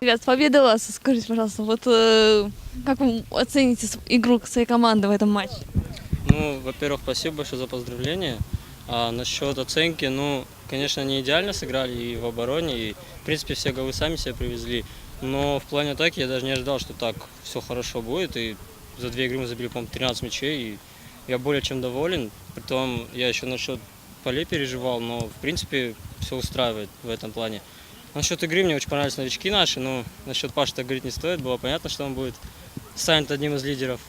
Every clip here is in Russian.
Ребят, победа вас. Скажите, пожалуйста, вот как вы оцените игру своей команды в этом матче? Ну, во-первых, спасибо большое за поздравления. А насчет оценки, ну, конечно, не идеально сыграли и в обороне, и, в принципе, все голы сами себе привезли. Но в плане атаки я даже не ожидал, что так все хорошо будет. И за 2 игры мы забили, по-моему, 13 мячей, и я более чем доволен. Притом я еще насчет полей переживал, но, в принципе, все устраивает в этом плане. Насчет игры мне очень понравились новички наши, но насчет Паши так говорить не стоит. Было понятно, что он станет одним из лидеров.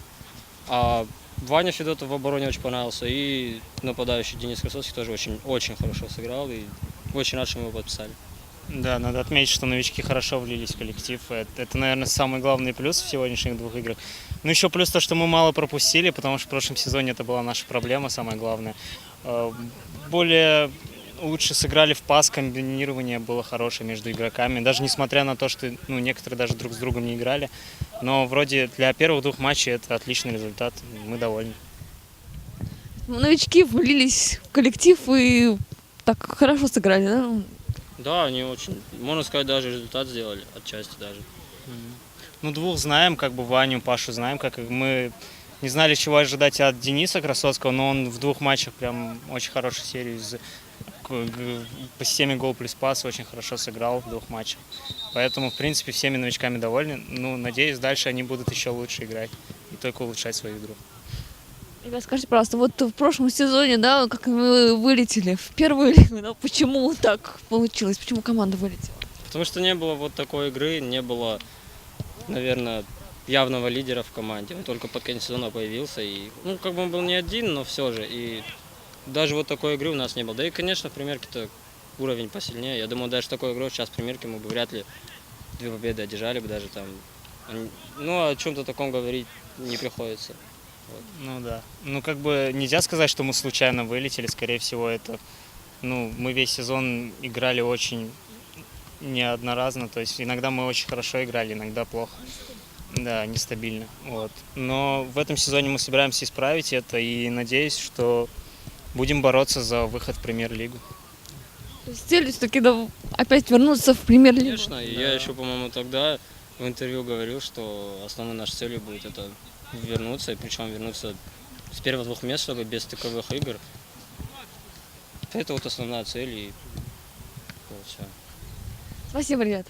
А Ваня Федотов в обороне очень понравился, и нападающий Денис Красовский тоже очень хорошо сыграл, и очень рад, что мы его подписали. Да, надо отметить, что новички хорошо влились в коллектив. Это, наверное, самый главный плюс в сегодняшних 2 играх. Ну, еще плюс то, что мы мало пропустили, потому что в прошлом сезоне это была наша проблема, самая главная. Более лучше сыграли в пас, комбинирование было хорошее между игроками. Даже несмотря на то, что некоторые даже друг с другом не играли. Но вроде для первых 2 матчей это отличный результат, мы довольны. Новички влились в коллектив и так хорошо сыграли, да? Да, они очень, можно сказать, даже результат сделали, отчасти даже. Ну, 2 знаем, как бы Ваню, Пашу знаем, как мы не знали, чего ожидать от Дениса Красовского, но он в 2 матчах прям очень хорошую серию по системе гол плюс пас очень хорошо сыграл в 2 матчах. Поэтому, в принципе, всеми новичками довольны. Ну, надеюсь, дальше они будут еще лучше играть и только улучшать свою игру. Ребят, скажите, пожалуйста, вот в прошлом сезоне, да, как вы вылетели в первую лигу, да, почему так получилось, почему команда вылетела? Потому что не было вот такой игры, не было, наверное, явного лидера в команде. Он только под конец сезона появился, и, ну, как бы он был не один, но все же, и даже вот такой игры у нас не было. Да и, конечно, в примерке-то уровень посильнее. Я думаю, даже такой игрой сейчас в примерке мы бы вряд ли 2 победы одержали бы даже там. Ну, о чем-то таком говорить не приходится. Вот. Ну да. Ну, как бы нельзя сказать, что мы случайно вылетели. Скорее всего, это... Ну, мы весь сезон играли очень неодноразно. То есть иногда мы очень хорошо играли, иногда плохо. Да, нестабильно. Вот. Но в этом сезоне мы собираемся исправить это и надеюсь, что будем бороться за выход в премьер-лигу. То есть цель все-таки опять вернуться в премьер-лигу? Конечно, и я еще, по-моему, тогда в интервью говорил, что основной нашей целью будет это вернуться, и причем вернуться с первых 2 мест, чтобы без стыковых игр. Это вот основная цель, и вот все. Спасибо, ребят.